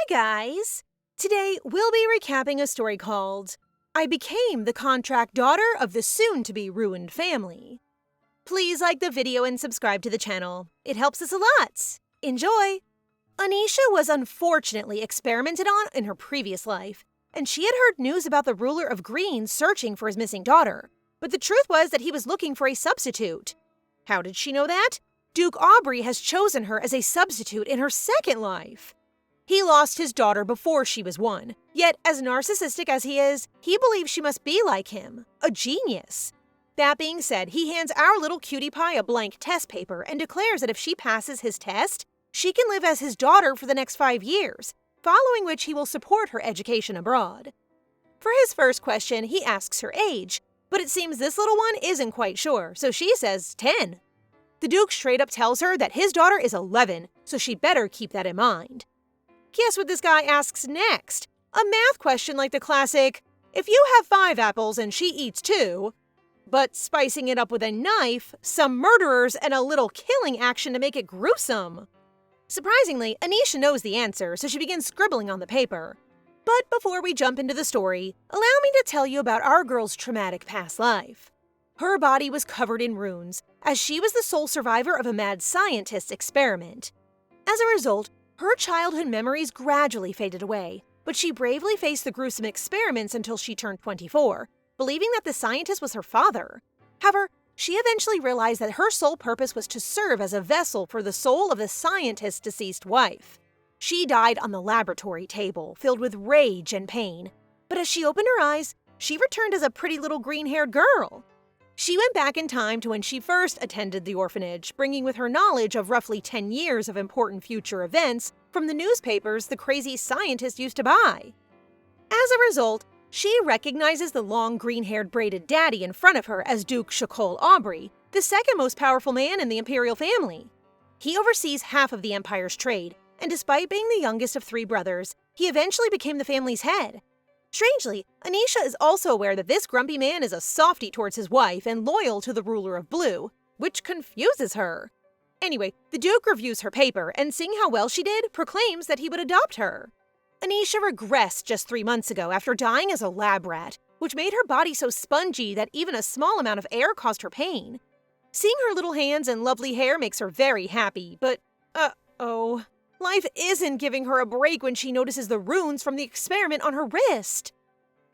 guys! Today, we'll be recapping a story called I Became the Contract Daughter of the Soon-to-be Ruined Family. Please like the video and subscribe to the channel. It helps us a lot. Enjoy! Anisha was unfortunately experimented on in her previous life, and she had heard news about the ruler of Green searching for his missing daughter, but the truth was that he was looking for a substitute. How did she know that? Duke Aubrey has chosen her as a substitute in her second life. He lost his daughter before she was 1, yet as narcissistic as he is, he believes she must be like him, a genius. That being said, he hands our little cutie pie a blank test paper and declares that if she passes his test, she can live as his daughter for the next 5 years, following which he will support her education abroad. For his first question, he asks her age, but it seems this little one isn't quite sure, so she says 10. The Duke straight up tells her that his daughter is 11, so she better keep that in mind. Guess what this guy asks next? A math question like the classic, if you have 5 apples and she eats 2, but spicing it up with a knife, some murderers, and a little killing action to make it gruesome. Surprisingly, Anisha knows the answer, so she begins scribbling on the paper. But before we jump into the story, allow me to tell you about our girl's traumatic past life. Her body was covered in runes, as she was the sole survivor of a mad scientist's experiment. As a result, her childhood memories gradually faded away, but she bravely faced the gruesome experiments until she turned 24, believing that the scientist was her father. However, she eventually realized that her sole purpose was to serve as a vessel for the soul of the scientist's deceased wife. She died on the laboratory table, filled with rage and pain, but as she opened her eyes, she returned as a pretty little green-haired girl. She went back in time to when she first attended the orphanage, bringing with her knowledge of roughly 10 years of important future events from the newspapers the crazy scientist used to buy. As a result, she recognizes the long green-haired braided daddy in front of her as Duke Shakol Aubrey, the second most powerful man in the imperial family. He oversees half of the empire's trade, and despite being the youngest of 3 brothers, he eventually became the family's head. Strangely, Anisha is also aware that this grumpy man is a softie towards his wife and loyal to the ruler of Blue, which confuses her. Anyway, the Duke reviews her paper and seeing how well she did, proclaims that he would adopt her. Anisha regressed just 3 months ago after dying as a lab rat, which made her body so spongy that even a small amount of air caused her pain. Seeing her little hands and lovely hair makes her very happy, but uh-oh. Life isn't giving her a break when she notices the runes from the experiment on her wrist.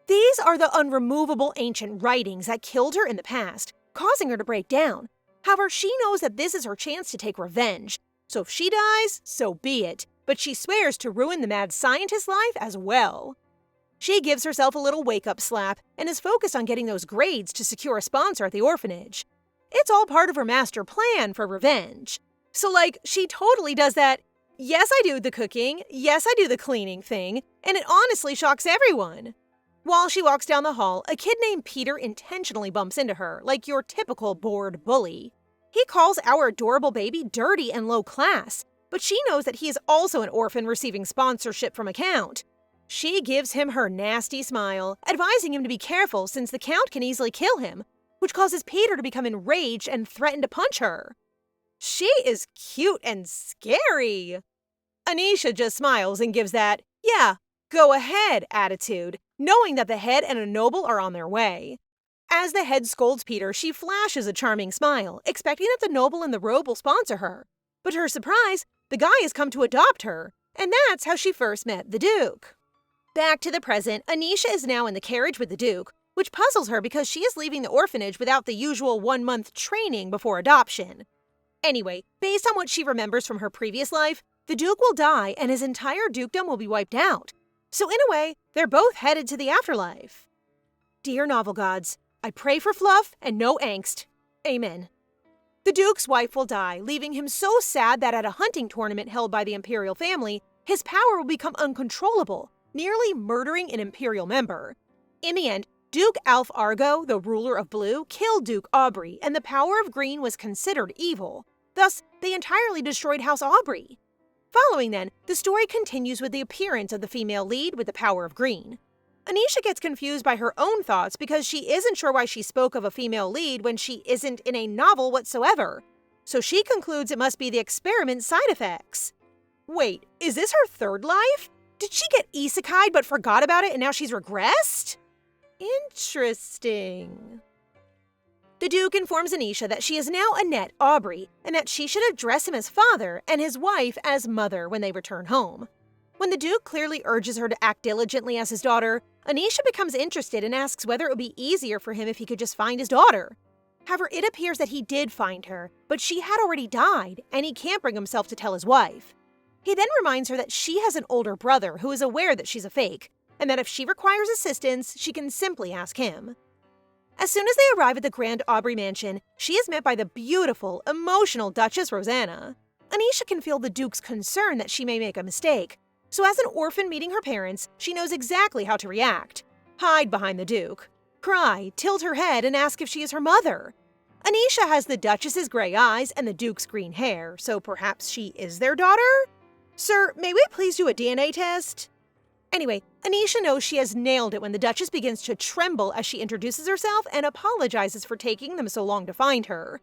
These are the unremovable ancient writings that killed her in the past, causing her to break down. However, she knows that this is her chance to take revenge, so if she dies, so be it, but she swears to ruin the mad scientist's life as well. She gives herself a little wake-up slap and is focused on getting those grades to secure a sponsor at the orphanage. It's all part of her master plan for revenge. So she totally does that yes, I do the cooking, yes, I do the cleaning thing, and it honestly shocks everyone. While she walks down the hall, a kid named Peter intentionally bumps into her, like your typical bored bully. He calls our adorable baby dirty and low class, but she knows that he is also an orphan receiving sponsorship from a count. She gives him her nasty smile, advising him to be careful since the count can easily kill him, which causes Peter to become enraged and threaten to punch her. She is cute and scary. Anisha just smiles and gives that, yeah, go ahead attitude, knowing that the head and a noble are on their way. As the head scolds Peter, she flashes a charming smile, expecting that the noble in the robe will sponsor her. But to her surprise, the guy has come to adopt her, and that's how she first met the Duke. Back to the present, Anisha is now in the carriage with the Duke, which puzzles her because she is leaving the orphanage without the usual 1-month training before adoption. Anyway, based on what she remembers from her previous life, the Duke will die and his entire dukedom will be wiped out. So in a way, they're both headed to the afterlife. Dear novel gods, I pray for fluff and no angst. Amen. The Duke's wife will die, leaving him so sad that at a hunting tournament held by the imperial family, his power will become uncontrollable, nearly murdering an imperial member. In the end, Duke Argo, the ruler of Blue, killed Duke Aubrey, and the power of Green was considered evil. Thus, they entirely destroyed House Aubrey. Following then, the story continues with the appearance of the female lead with the power of Green. Anisha gets confused by her own thoughts because she isn't sure why she spoke of a female lead when she isn't in a novel whatsoever. So she concludes it must be the experiment's side effects. Wait, is this her third life? Did she get isekai'd but forgot about it and now she's regressed? Interesting. The Duke informs Anisha that she is now Annette Aubrey and that she should address him as father and his wife as mother when they return home. When the Duke clearly urges her to act diligently as his daughter, Anisha becomes interested and asks whether it would be easier for him if he could just find his daughter. However, it appears that he did find her, but she had already died, and he can't bring himself to tell his wife. He then reminds her that she has an older brother who is aware that she's a fake, and that if she requires assistance, she can simply ask him. As soon as they arrive at the Grand Aubrey mansion, she is met by the beautiful, emotional Duchess Rosanna. Anisha can feel the Duke's concern that she may make a mistake, so as an orphan meeting her parents, she knows exactly how to react. Hide behind the Duke, cry, tilt her head, and ask if she is her mother. Anisha has the Duchess's gray eyes and the Duke's green hair, so perhaps she is their daughter? Sir, may we please do a DNA test? Anyway, Anisha knows she has nailed it when the Duchess begins to tremble as she introduces herself and apologizes for taking them so long to find her.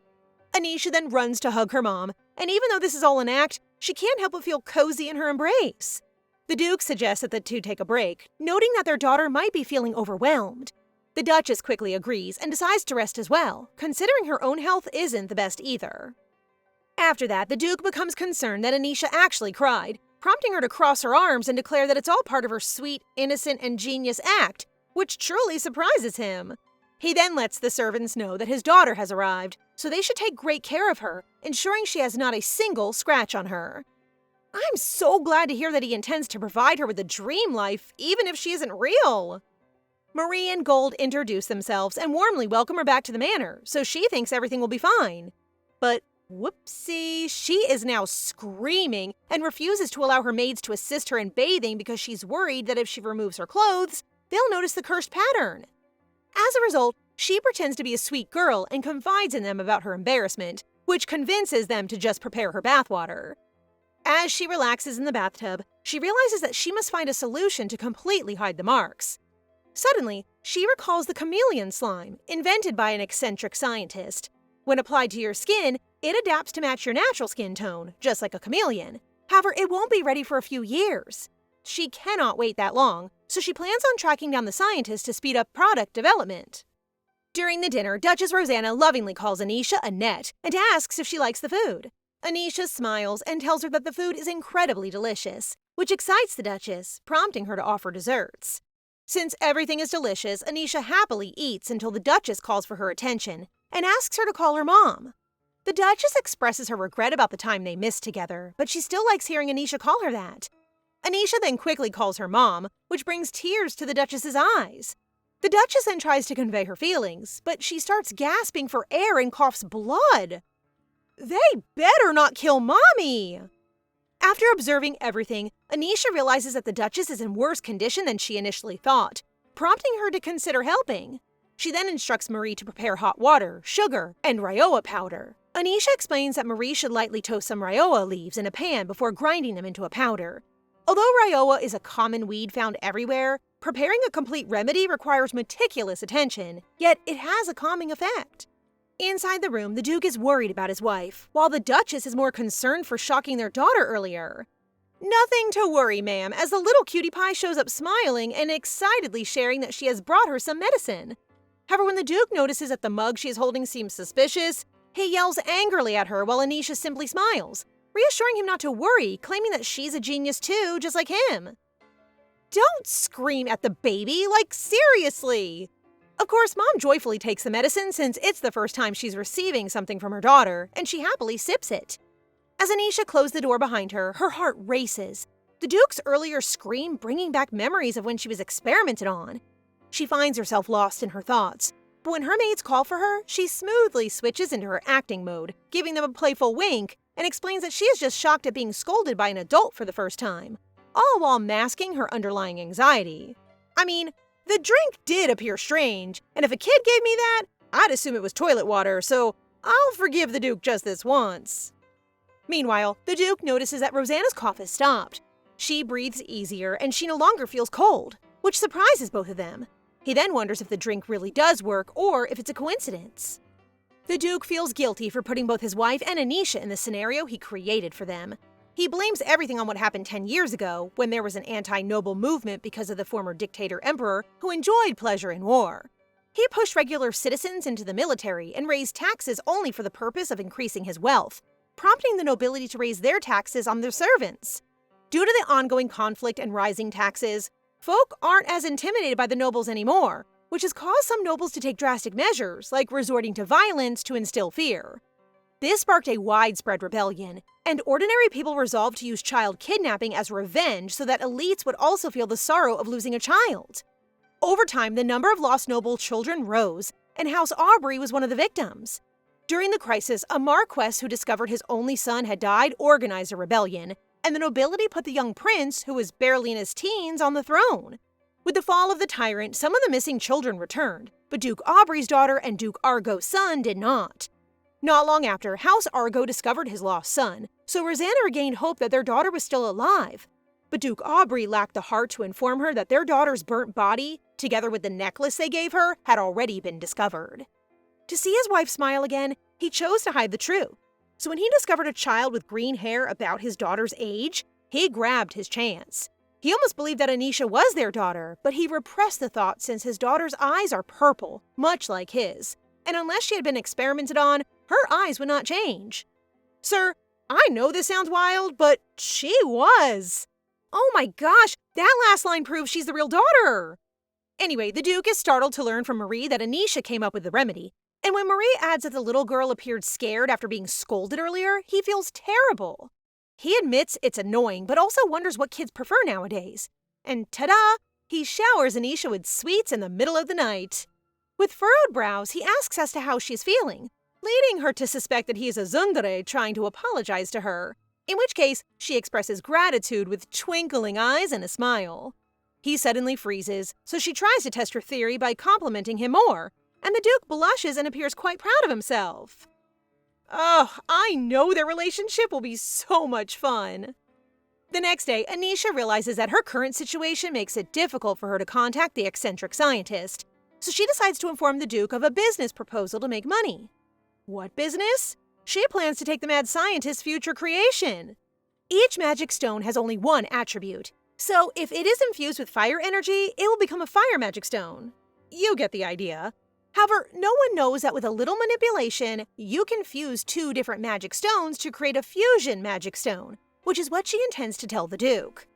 Anisha then runs to hug her mom, and even though this is all an act, she can't help but feel cozy in her embrace. The Duke suggests that the two take a break, noting that their daughter might be feeling overwhelmed. The Duchess quickly agrees and decides to rest as well, considering her own health isn't the best either. After that, the Duke becomes concerned that Anisha actually cried, prompting her to cross her arms and declare that it's all part of her sweet, innocent, and genius act, which truly surprises him. He then lets the servants know that his daughter has arrived, so they should take great care of her, ensuring she has not a single scratch on her. I'm so glad to hear that he intends to provide her with a dream life, even if she isn't real. Marie and Gold introduce themselves and warmly welcome her back to the manor, so she thinks everything will be fine. But whoopsie, she is now screaming and refuses to allow her maids to assist her in bathing because she's worried that if she removes her clothes, they'll notice the cursed pattern. As a result, she pretends to be a sweet girl and confides in them about her embarrassment, which convinces them to just prepare her bathwater. As she relaxes in the bathtub, she realizes that she must find a solution to completely hide the marks. Suddenly, she recalls the chameleon slime, invented by an eccentric scientist. When applied to your skin, it adapts to match your natural skin tone, just like a chameleon. However, it won't be ready for a few years. She cannot wait that long, so she plans on tracking down the scientist to speed up product development. During the dinner, Duchess Rosanna lovingly calls Anisha Annette and asks if she likes the food. Anisha smiles and tells her that the food is incredibly delicious, which excites the Duchess, prompting her to offer desserts. Since everything is delicious, Anisha happily eats until the Duchess calls for her attention and asks her to call her mom. The Duchess expresses her regret about the time they missed together, but she still likes hearing Anisha call her that. Anisha then quickly calls her mom, which brings tears to the Duchess's eyes. The Duchess then tries to convey her feelings, but she starts gasping for air and coughs blood. They better not kill Mommy! After observing everything, Anisha realizes that the Duchess is in worse condition than she initially thought, prompting her to consider helping. She then instructs Marie to prepare hot water, sugar, and ryoa powder. Anisha explains that Marie should lightly toast some ryoa leaves in a pan before grinding them into a powder. Although ryoa is a common weed found everywhere, preparing a complete remedy requires meticulous attention, yet it has a calming effect. Inside the room, the Duke is worried about his wife, while the Duchess is more concerned for shocking their daughter earlier. Nothing to worry, ma'am, as the little cutie pie shows up smiling and excitedly sharing that she has brought her some medicine. However, when the Duke notices that the mug she is holding seems suspicious, he yells angrily at her while Anisha simply smiles, reassuring him not to worry, claiming that she's a genius too, just like him. Don't scream at the baby, like seriously! Of course, Mom joyfully takes the medicine since it's the first time she's receiving something from her daughter, and she happily sips it. As Anisha closed the door behind her, her heart races, the Duke's earlier scream bringing back memories of when she was experimented on. She finds herself lost in her thoughts, but when her maids call for her, she smoothly switches into her acting mode, giving them a playful wink, and explains that she is just shocked at being scolded by an adult for the first time, all while masking her underlying anxiety. I mean, the drink did appear strange, and if a kid gave me that, I'd assume it was toilet water, so I'll forgive the Duke just this once. Meanwhile, the Duke notices that Rosanna's cough has stopped. She breathes easier, and she no longer feels cold, which surprises both of them. He then wonders if the drink really does work, or if it's a coincidence. The Duke feels guilty for putting both his wife and Anisha in the scenario he created for them. He blames everything on what happened 10 years ago, when there was an anti-noble movement because of the former dictator-emperor who enjoyed pleasure in war. He pushed regular citizens into the military and raised taxes only for the purpose of increasing his wealth, prompting the nobility to raise their taxes on their servants. Due to the ongoing conflict and rising taxes, folk aren't as intimidated by the nobles anymore, which has caused some nobles to take drastic measures, like resorting to violence to instill fear. This sparked a widespread rebellion, and ordinary people resolved to use child kidnapping as revenge so that elites would also feel the sorrow of losing a child. Over time, the number of lost noble children rose, and House Aubrey was one of the victims. During the crisis, a marquess who discovered his only son had died organized a rebellion, and the nobility put the young prince, who was barely in his teens, on the throne. With the fall of the tyrant, some of the missing children returned, but Duke Aubrey's daughter and Duke Argo's son did not. Not long after, House Argo discovered his lost son, so Rosanna regained hope that their daughter was still alive. But Duke Aubrey lacked the heart to inform her that their daughter's burnt body, together with the necklace they gave her, had already been discovered. To see his wife smile again, he chose to hide the truth. So when he discovered a child with green hair about his daughter's age, he grabbed his chance. He almost believed that Anisha was their daughter, but he repressed the thought since his daughter's eyes are purple, much like his. And unless she had been experimented on, her eyes would not change. Sir, I know this sounds wild, but she was. Oh my gosh, that last line proves she's the real daughter. Anyway, the Duke is startled to learn from Marie that Anisha came up with the remedy. And when Marie adds that the little girl appeared scared after being scolded earlier, he feels terrible. He admits it's annoying, but also wonders what kids prefer nowadays. And ta-da, he showers Anisha with sweets in the middle of the night. With furrowed brows, he asks as to how she's feeling, leading her to suspect that he is a tsundere trying to apologize to her, in which case she expresses gratitude with twinkling eyes and a smile. He suddenly freezes, so she tries to test her theory by complimenting him more, and the Duke blushes and appears quite proud of himself. Oh, I know their relationship will be so much fun. The next day, Anisha realizes that her current situation makes it difficult for her to contact the eccentric scientist, so she decides to inform the Duke of a business proposal to make money. What business? She plans to take the mad scientist's future creation. Each magic stone has only one attribute, so if it is infused with fire energy, it will become a fire magic stone. You get the idea. However, no one knows that with a little manipulation, you can fuse two different magic stones to create a fusion magic stone, which is what she intends to tell the Duke.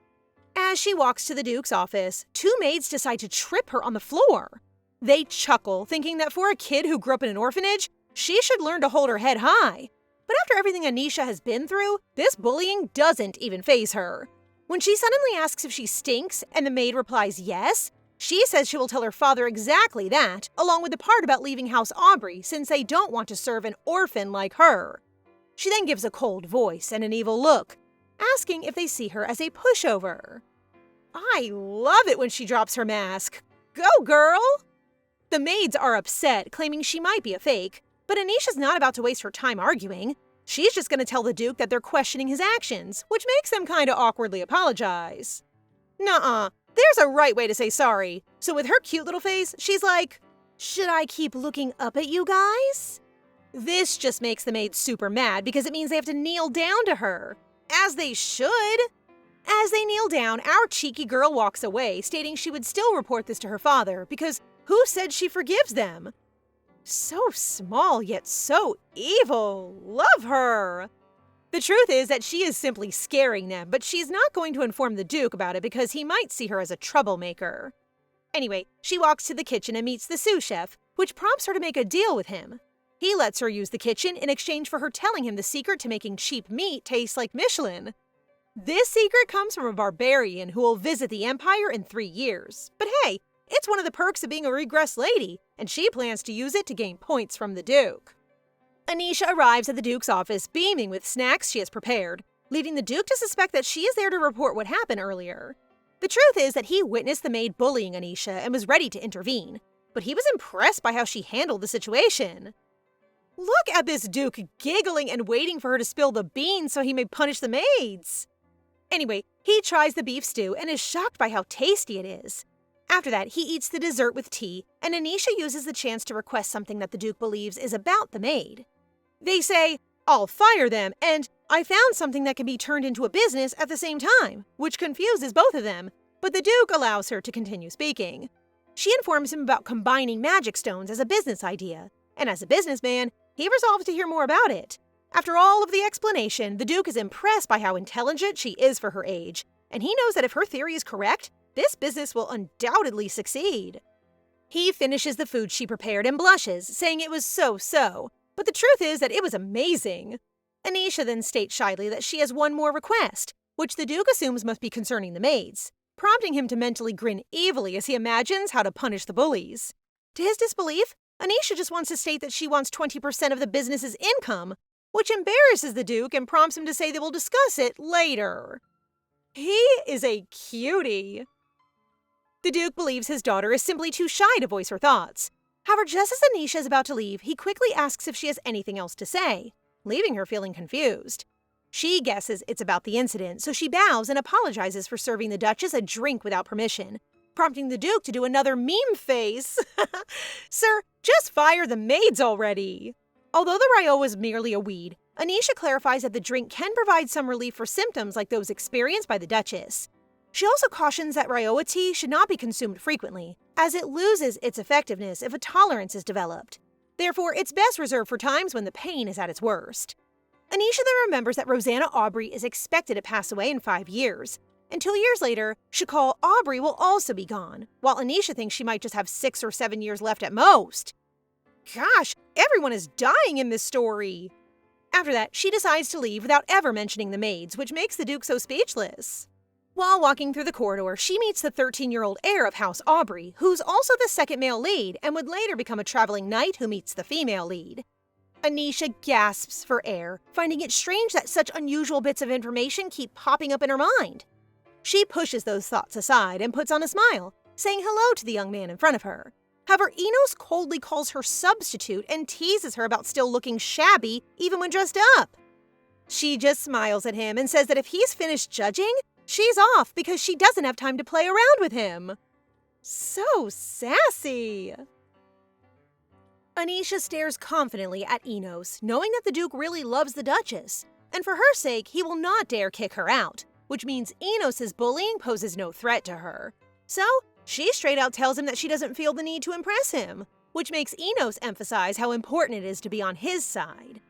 As she walks to the Duke's office, two maids decide to trip her on the floor. They chuckle, thinking that for a kid who grew up in an orphanage, she should learn to hold her head high. But after everything Anisha has been through, this bullying doesn't even faze her. When she suddenly asks if she stinks and the maid replies yes, she says she will tell her father exactly that, along with the part about leaving House Aubrey since they don't want to serve an orphan like her. She then gives a cold voice and an evil look, asking if they see her as a pushover. I love it when she drops her mask. Go, girl! The maids are upset, claiming she might be a fake, but Anisha's not about to waste her time arguing. She's just going to tell the Duke that they're questioning his actions, which makes them kinda awkwardly apologize. Nuh-uh, there's a right way to say sorry. So with her cute little face, she's like, should I keep looking up at you guys? This just makes the maids super mad because it means they have to kneel down to her. As they should. As they kneel down, our cheeky girl walks away, stating she would still report this to her father because who said she forgives them? So small, yet so evil. Love her. The truth is that she is simply scaring them, but she's not going to inform the Duke about it because he might see her as a troublemaker. Anyway, she walks to the kitchen and meets the sous chef, which prompts her to make a deal with him. He lets her use the kitchen in exchange for her telling him the secret to making cheap meat taste like Michelin. This secret comes from a barbarian who will visit the Empire in 3 years. But hey, it's one of the perks of being a regressed lady, and she plans to use it to gain points from the Duke. Anisha arrives at the Duke's office beaming with snacks she has prepared, leading the Duke to suspect that she is there to report what happened earlier. The truth is that he witnessed the maid bullying Anisha and was ready to intervene, but he was impressed by how she handled the situation. Look at this Duke giggling and waiting for her to spill the beans so he may punish the maids. Anyway, he tries the beef stew and is shocked by how tasty it is. After that, he eats the dessert with tea, and Anisha uses the chance to request something that the Duke believes is about the maid. They say, I'll fire them, and I found something that can be turned into a business at the same time, which confuses both of them, but the Duke allows her to continue speaking. She informs him about combining magic stones as a business idea, and as a businessman, he resolves to hear more about it. After all of the explanation, the Duke is impressed by how intelligent she is for her age, and he knows that if her theory is correct, this business will undoubtedly succeed. He finishes the food she prepared and blushes, saying it was so-so, but the truth is that it was amazing. Anisha then states shyly that she has one more request, which the Duke assumes must be concerning the maids, prompting him to mentally grin evilly as he imagines how to punish the bullies. To his disbelief, Anisha just wants to state that she wants 20% of the business's income, which embarrasses the Duke and prompts him to say they will discuss it later. He is a cutie. The Duke believes his daughter is simply too shy to voice her thoughts. However, just as Anisha is about to leave, he quickly asks if she has anything else to say, leaving her feeling confused. She guesses it's about the incident, so she bows and apologizes for serving the Duchess a drink without permission, prompting the Duke to do another meme face. Sir, just fire the maids already! Although the Ryo was merely a weed, Anisha clarifies that the drink can provide some relief for symptoms like those experienced by the Duchess. She also cautions that Ryoa tea should not be consumed frequently, as it loses its effectiveness if a tolerance is developed. Therefore, it's best reserved for times when the pain is at its worst. Anisha then remembers that Rosanna Aubrey is expected to pass away in 5 years, and 2 years later, Shakal Aubrey will also be gone, while Anisha thinks she might just have 6 or 7 years left at most. Gosh, everyone is dying in this story! After that, she decides to leave without ever mentioning the maids, which makes the Duke so speechless. While walking through the corridor, she meets the 13-year-old heir of House Aubrey, who's also the second male lead and would later become a traveling knight who meets the female lead. Anisha gasps for air, finding it strange that such unusual bits of information keep popping up in her mind. She pushes those thoughts aside and puts on a smile, saying hello to the young man in front of her. However, Enos coldly calls her substitute and teases her about still looking shabby even when dressed up. She just smiles at him and says that if he's finished judging, she's off because she doesn't have time to play around with him. So sassy! Anisha stares confidently at Enos, knowing that the Duke really loves the Duchess, and for her sake, he will not dare kick her out, which means Enos's bullying poses no threat to her. So, she straight out tells him that she doesn't feel the need to impress him, which makes Enos emphasize how important it is to be on his side.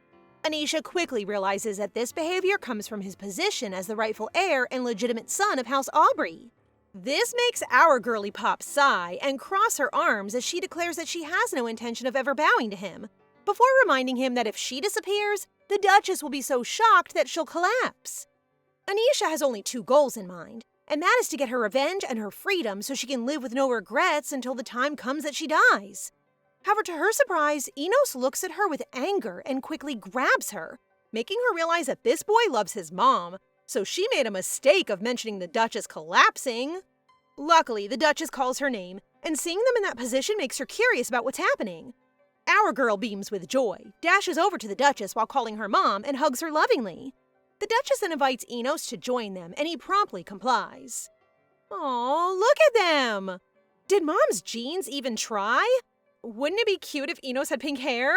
Anisha quickly realizes that this behavior comes from his position as the rightful heir and legitimate son of House Aubrey. This makes our girly pop sigh and cross her arms as she declares that she has no intention of ever bowing to him, before reminding him that if she disappears, the Duchess will be so shocked that she'll collapse. Anisha has only 2 goals in mind, and that is to get her revenge and her freedom so she can live with no regrets until the time comes that she dies. However, to her surprise, Enos looks at her with anger and quickly grabs her, making her realize that this boy loves his mom, so she made a mistake of mentioning the Duchess collapsing. Luckily, the Duchess calls her name, and seeing them in that position makes her curious about what's happening. Our girl beams with joy, dashes over to the Duchess while calling her mom, and hugs her lovingly. The Duchess then invites Enos to join them, and he promptly complies. Aw, look at them! Did Mom's genes even try? Wouldn't it be cute if Enos had pink hair?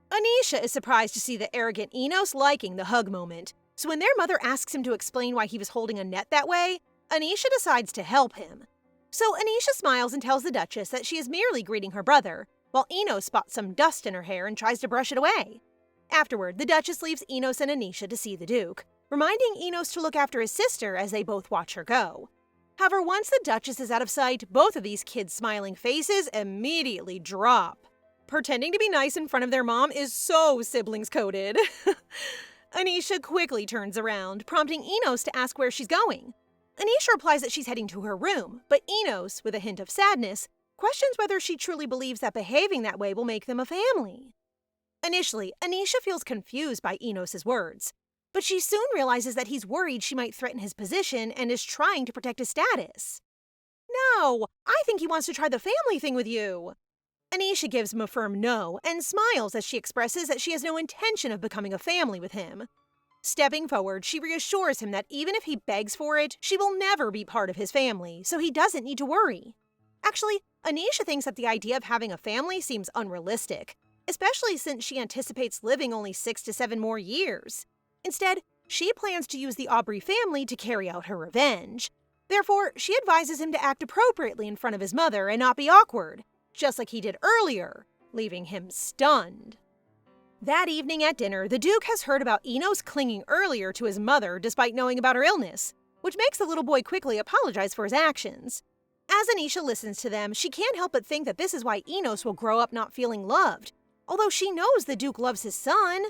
Anisha is surprised to see the arrogant Enos liking the hug moment, so when their mother asks him to explain why he was holding a net that way, Anisha decides to help him. So Anisha smiles and tells the Duchess that she is merely greeting her brother, while Enos spots some dust in her hair and tries to brush it away. Afterward, the Duchess leaves Enos and Anisha to see the Duke, reminding Enos to look after his sister as they both watch her go. However, once the Duchess is out of sight, both of these kids' smiling faces immediately drop. Pretending to be nice in front of their mom is so siblings-coded. Anisha quickly turns around, prompting Enos to ask where she's going. Anisha replies that she's heading to her room, but Enos, with a hint of sadness, questions whether she truly believes that behaving that way will make them a family. Initially, Anisha feels confused by Enos's words, but she soon realizes that he's worried she might threaten his position and is trying to protect his status. No, I think he wants to try the family thing with you. Anisha gives him a firm no and smiles as she expresses that she has no intention of becoming a family with him. Stepping forward, she reassures him that even if he begs for it, she will never be part of his family, so he doesn't need to worry. Actually, Anisha thinks that the idea of having a family seems unrealistic, especially since she anticipates living only 6 to 7 more years. Instead, she plans to use the Aubrey family to carry out her revenge. Therefore, she advises him to act appropriately in front of his mother and not be awkward, just like he did earlier, leaving him stunned. That evening at dinner, the Duke has heard about Enos clinging earlier to his mother despite knowing about her illness, which makes the little boy quickly apologize for his actions. As Anisha listens to them, she can't help but think that this is why Enos will grow up not feeling loved, although she knows the Duke loves his son,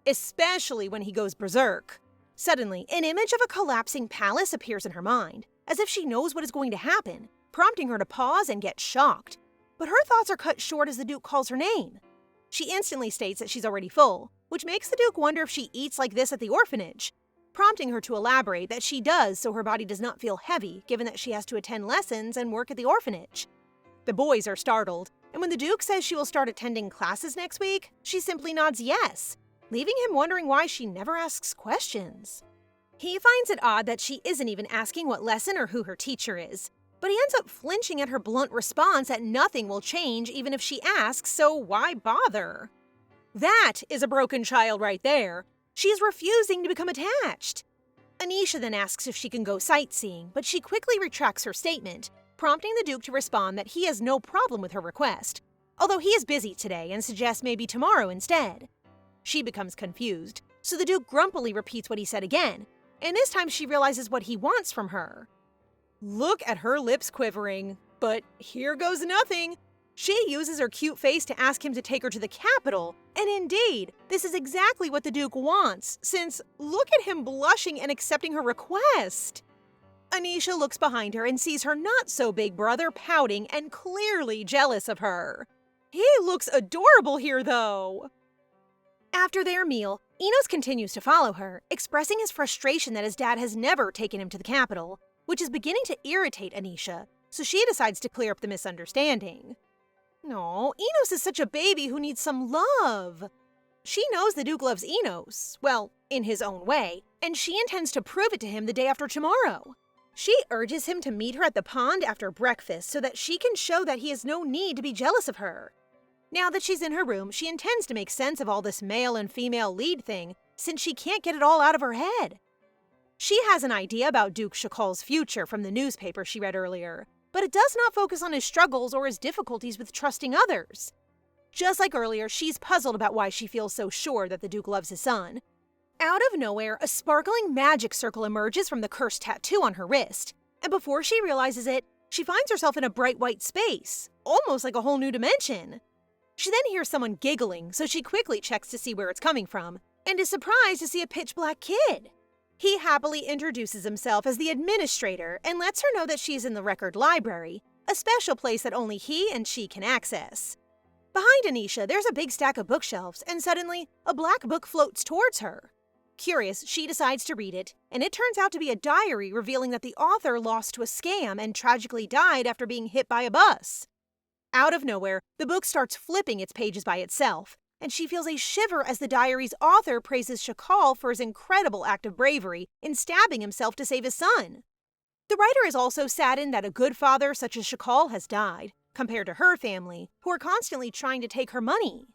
especially when he goes berserk. Suddenly, an image of a collapsing palace appears in her mind, as if she knows what is going to happen, prompting her to pause and get shocked. But her thoughts are cut short as the Duke calls her name. She instantly states that she's already full, which makes the Duke wonder if she eats like this at the orphanage, prompting her to elaborate that she does so her body does not feel heavy given that she has to attend lessons and work at the orphanage. The boys are startled, and when the Duke says she will start attending classes next week, she simply nods yes, leaving him wondering why she never asks questions. He finds it odd that she isn't even asking what lesson or who her teacher is, but he ends up flinching at her blunt response that nothing will change even if she asks, so why bother? That is a broken child right there. She is refusing to become attached. Anisha then asks if she can go sightseeing, but she quickly retracts her statement, prompting the Duke to respond that he has no problem with her request, although he is busy today and suggests maybe tomorrow instead. She becomes confused, so the Duke grumpily repeats what he said again, and this time she realizes what he wants from her. Look at her lips quivering, but here goes nothing. She uses her cute face to ask him to take her to the capital, and indeed, this is exactly what the Duke wants, since look at him blushing and accepting her request. Anisha looks behind her and sees her not-so-big brother pouting and clearly jealous of her. He looks adorable here, though. After their meal, Enos continues to follow her, expressing his frustration that his dad has never taken him to the capital, which is beginning to irritate Anisha, so she decides to clear up the misunderstanding. No, Enos is such a baby who needs some love. She knows the Duke loves Enos, well, in his own way, and she intends to prove it to him the day after tomorrow. She urges him to meet her at the pond after breakfast so that she can show that he has no need to be jealous of her. Now that she's in her room, she intends to make sense of all this male and female lead thing, since she can't get it all out of her head. She has an idea about Duke Shakal's future from the newspaper she read earlier, but it does not focus on his struggles or his difficulties with trusting others. Just like earlier, she's puzzled about why she feels so sure that the Duke loves his son. Out of nowhere, a sparkling magic circle emerges from the cursed tattoo on her wrist, and before she realizes it, she finds herself in a bright white space, almost like a whole new dimension. She then hears someone giggling, so she quickly checks to see where it's coming from, and is surprised to see a pitch-black kid. He happily introduces himself as the administrator and lets her know that she's in the record library, a special place that only he and she can access. Behind Anisha, there's a big stack of bookshelves, and suddenly, a black book floats towards her. Curious, she decides to read it, and it turns out to be a diary revealing that the author lost to a scam and tragically died after being hit by a bus. Out of nowhere, the book starts flipping its pages by itself, and she feels a shiver as the diary's author praises Shakal for his incredible act of bravery in stabbing himself to save his son. The writer is also saddened that a good father such as Shakal has died, compared to her family, who are constantly trying to take her money.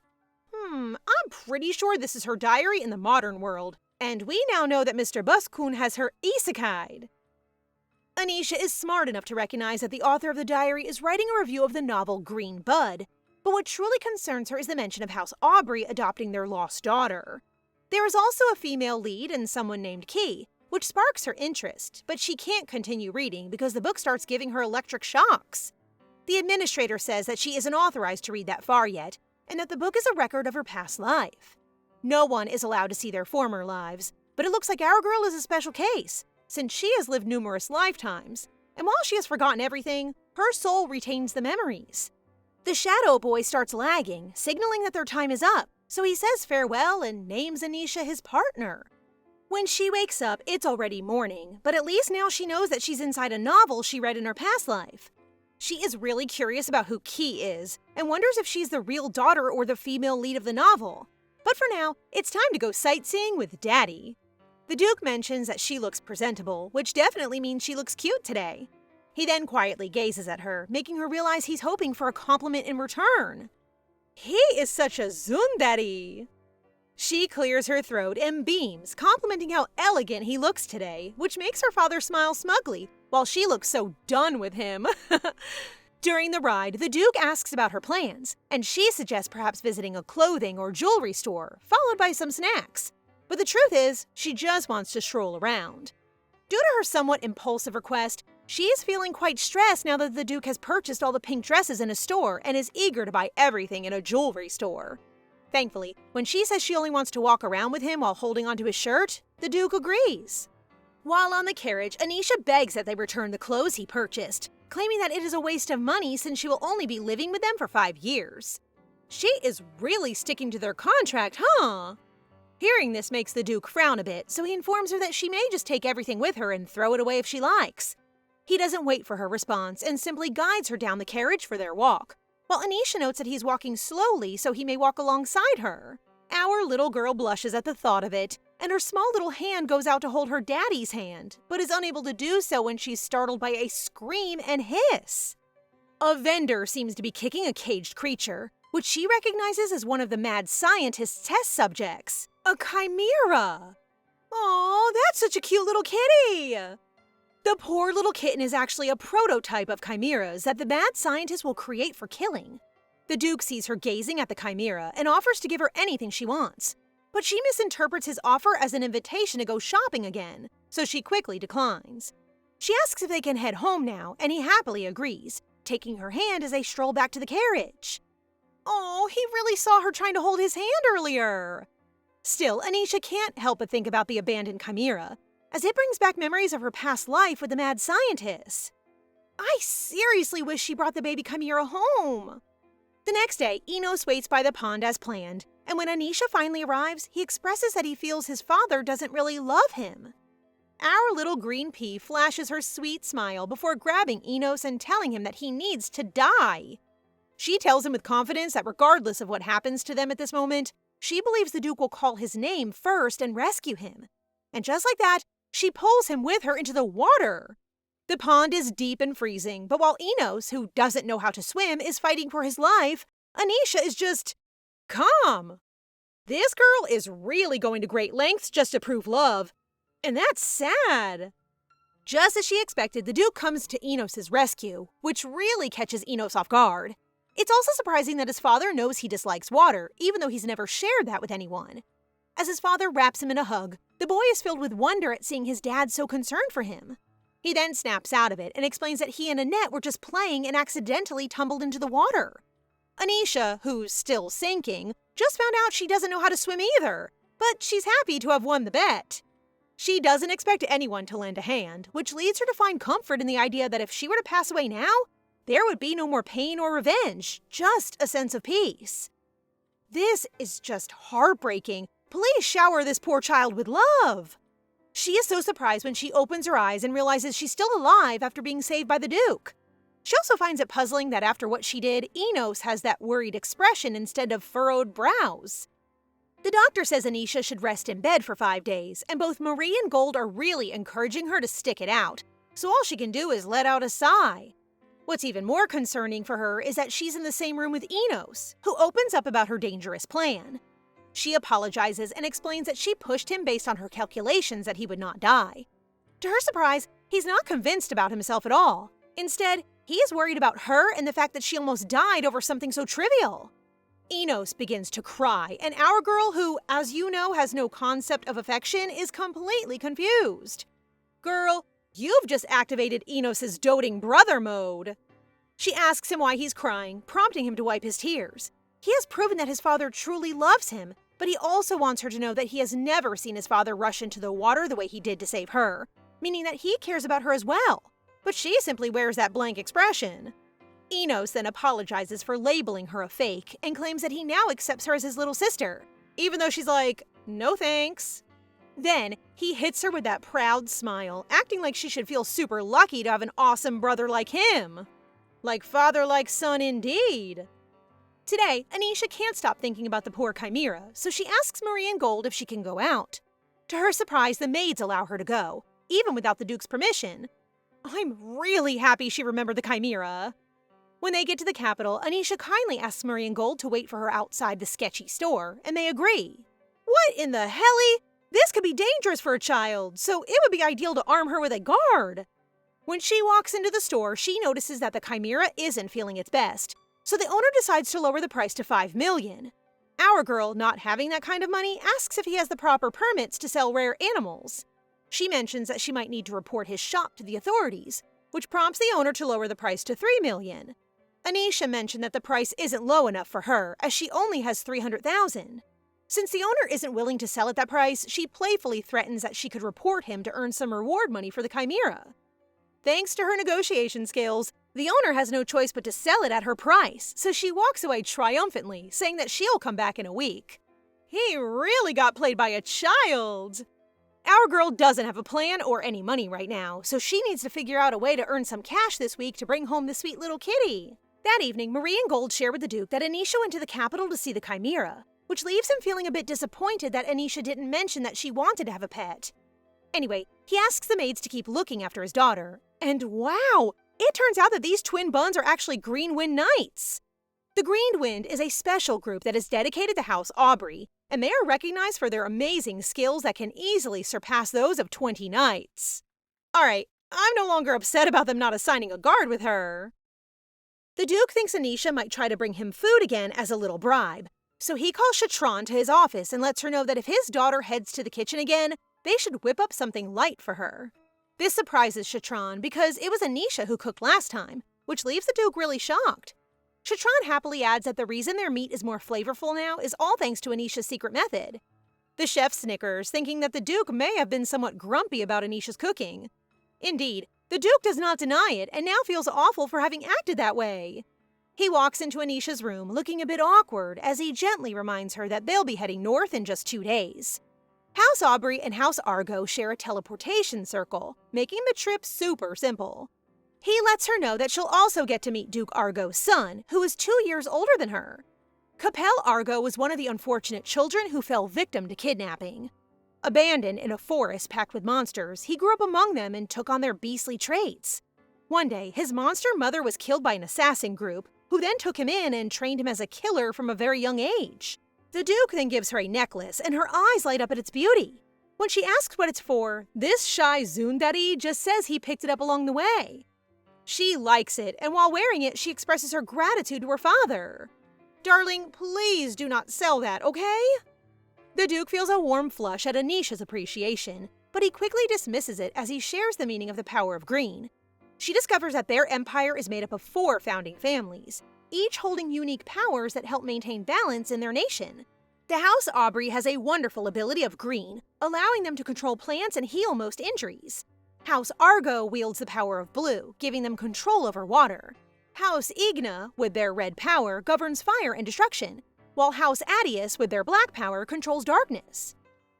I'm pretty sure this is her diary in the modern world, and we now know that Mr. Buskun has her isekai'd. Anisha is smart enough to recognize that the author of the diary is writing a review of the novel Green Bud, but what truly concerns her is the mention of House Aubrey adopting their lost daughter. There is also a female lead and someone named Key, which sparks her interest, but she can't continue reading because the book starts giving her electric shocks. The administrator says that she isn't authorized to read that far yet, and that the book is a record of her past life. No one is allowed to see their former lives, but it looks like our girl is a special case, since she has lived numerous lifetimes, and while she has forgotten everything, her soul retains the memories. The shadow boy starts lagging, signaling that their time is up, so he says farewell and names Anisha his partner. When she wakes up, it's already morning, but at least now she knows that she's inside a novel she read in her past life. She is really curious about who Key is, and wonders if she's the real daughter or the female lead of the novel. But for now, it's time to go sightseeing with Daddy. The Duke mentions that she looks presentable, which definitely means she looks cute today. He then quietly gazes at her, making her realize he's hoping for a compliment in return. He is such a tsundere. She clears her throat and beams, complimenting how elegant he looks today, which makes her father smile smugly, while she looks so done with him. During the ride, the Duke asks about her plans, and she suggests perhaps visiting a clothing or jewelry store, followed by some snacks. But the truth is, she just wants to stroll around. Due to her somewhat impulsive request, she is feeling quite stressed now that the Duke has purchased all the pink dresses in a store and is eager to buy everything in a jewelry store. Thankfully, when she says she only wants to walk around with him while holding onto his shirt, the Duke agrees. While on the carriage, Anisha begs that they return the clothes he purchased, claiming that it is a waste of money since she will only be living with them for 5 years. She is really sticking to their contract, huh? Hearing this makes the Duke frown a bit, so he informs her that she may just take everything with her and throw it away if she likes. He doesn't wait for her response and simply guides her down the carriage for their walk, while Anisha notes that he's walking slowly so he may walk alongside her. Our little girl blushes at the thought of it, and her small little hand goes out to hold her daddy's hand, but is unable to do so when she's startled by a scream and hiss. A vendor seems to be kicking a caged creature, which she recognizes as one of the mad scientist's test subjects, a chimera. Aw, that's such a cute little kitty! The poor little kitten is actually a prototype of chimeras that the mad scientist will create for killing. The Duke sees her gazing at the chimera and offers to give her anything she wants, but she misinterprets his offer as an invitation to go shopping again, so she quickly declines. She asks if they can head home now, and he happily agrees, taking her hand as they stroll back to the carriage. Oh, he really saw her trying to hold his hand earlier. Still, Anisha can't help but think about the abandoned chimera, as it brings back memories of her past life with the mad scientist. I seriously wish she brought the baby chimera home. The next day, Enos waits by the pond as planned, and when Anisha finally arrives, he expresses that he feels his father doesn't really love him. Our little green pea flashes her sweet smile before grabbing Enos and telling him that he needs to die. She tells him with confidence that regardless of what happens to them at this moment, she believes the Duke will call his name first and rescue him. And just like that, she pulls him with her into the water. The pond is deep and freezing, but while Enos, who doesn't know how to swim, is fighting for his life, Anisha is just calm. This girl is really going to great lengths just to prove love, and that's sad. Just as she expected, the Duke comes to Enos' rescue, which really catches Enos off guard. It's also surprising that his father knows he dislikes water, even though he's never shared that with anyone. As his father wraps him in a hug, the boy is filled with wonder at seeing his dad so concerned for him. He then snaps out of it and explains that he and Annette were just playing and accidentally tumbled into the water. Anisha, who's still sinking, just found out she doesn't know how to swim either, but she's happy to have won the bet. She doesn't expect anyone to lend a hand, which leads her to find comfort in the idea that if she were to pass away now, there would be no more pain or revenge, just a sense of peace. This is just heartbreaking. Please shower this poor child with love. She is so surprised when she opens her eyes and realizes she's still alive after being saved by the Duke. She also finds it puzzling that after what she did, Enos has that worried expression instead of furrowed brows. The doctor says Anisha should rest in bed for 5 days, and both Marie and Gold are really encouraging her to stick it out, so all she can do is let out a sigh. What's even more concerning for her is that she's in the same room with Enos, who opens up about her dangerous plan. She apologizes and explains that she pushed him based on her calculations that he would not die. To her surprise, he's not convinced about himself at all. Instead, he is worried about her and the fact that she almost died over something so trivial. Enos begins to cry, and our girl, who, as you know, has no concept of affection, is completely confused. Girl, you've just activated Enos' doting brother mode. She asks him why he's crying, prompting him to wipe his tears. He has proven that his father truly loves him, but he also wants her to know that he has never seen his father rush into the water the way he did to save her, meaning that he cares about her as well. But she simply wears that blank expression. Enos then apologizes for labeling her a fake and claims that he now accepts her as his little sister, even though she's like, no thanks. Then, he hits her with that proud smile, acting like she should feel super lucky to have an awesome brother like him. Like father like son indeed. Today, Anisha can't stop thinking about the poor chimera, so she asks Marie and Gold if she can go out. To her surprise, the maids allow her to go, even without the Duke's permission. I'm really happy she remembered the chimera. When they get to the capital, Anisha kindly asks Marie and Gold to wait for her outside the sketchy store, and they agree. What in the helly? This could be dangerous for a child, so it would be ideal to arm her with a guard. When she walks into the store, she notices that the chimera isn't feeling its best, so the owner decides to lower the price to $5 million. Our girl, not having that kind of money, asks if he has the proper permits to sell rare animals. She mentions that she might need to report his shop to the authorities, which prompts the owner to lower the price to $3 million. Anisha mentioned that the price isn't low enough for her, as she only has $300,000. Since the owner isn't willing to sell at that price, she playfully threatens that she could report him to earn some reward money for the chimera. Thanks to her negotiation skills, the owner has no choice but to sell it at her price, so she walks away triumphantly, saying that she'll come back in a week. He really got played by a child! Our girl doesn't have a plan or any money right now, so she needs to figure out a way to earn some cash this week to bring home the sweet little kitty. That evening, Marie and Gold share with the Duke that Anisha went to the capital to see the chimera, which leaves him feeling a bit disappointed that Anisha didn't mention that she wanted to have a pet. Anyway, he asks the maids to keep looking after his daughter, and wow! It turns out that these twin buns are actually Green Wind Knights. The Green Wind is a special group that is dedicated to House Aubrey, and they are recognized for their amazing skills that can easily surpass those of 20 knights. Alright, I'm no longer upset about them not assigning a guard with her. The Duke thinks Anisha might try to bring him food again as a little bribe, so he calls Chatron to his office and lets her know that if his daughter heads to the kitchen again, they should whip up something light for her. This surprises Chatron because it was Anisha who cooked last time, which leaves the Duke really shocked. Chatron happily adds that the reason their meat is more flavorful now is all thanks to Anisha's secret method. The chef snickers, thinking that the Duke may have been somewhat grumpy about Anisha's cooking. Indeed, the Duke does not deny it and now feels awful for having acted that way. He walks into Anisha's room looking a bit awkward as he gently reminds her that they'll be heading north in just 2 days. House Aubrey and House Argo share a teleportation circle, making the trip super simple. He lets her know that she'll also get to meet Duke Argo's son, who is 2 years older than her. Capel Argo was one of the unfortunate children who fell victim to kidnapping. Abandoned in a forest packed with monsters, he grew up among them and took on their beastly traits. One day, his monster mother was killed by an assassin group, who then took him in and trained him as a killer from a very young age. The Duke then gives her a necklace, and her eyes light up at its beauty. When she asks what it's for, this shy Zundari just says he picked it up along the way. She likes it, and while wearing it, she expresses her gratitude to her father. Darling, please do not sell that, okay? The Duke feels a warm flush at Anisha's appreciation, but he quickly dismisses it as he shares the meaning of the power of green. She discovers that their empire is made up of 4 founding families, each holding unique powers that help maintain balance in their nation. The House Aubrey has a wonderful ability of green, allowing them to control plants and heal most injuries. House Argo wields the power of blue, giving them control over water. House Igna, with their red power, governs fire and destruction, while House Adius, with their black power, controls darkness.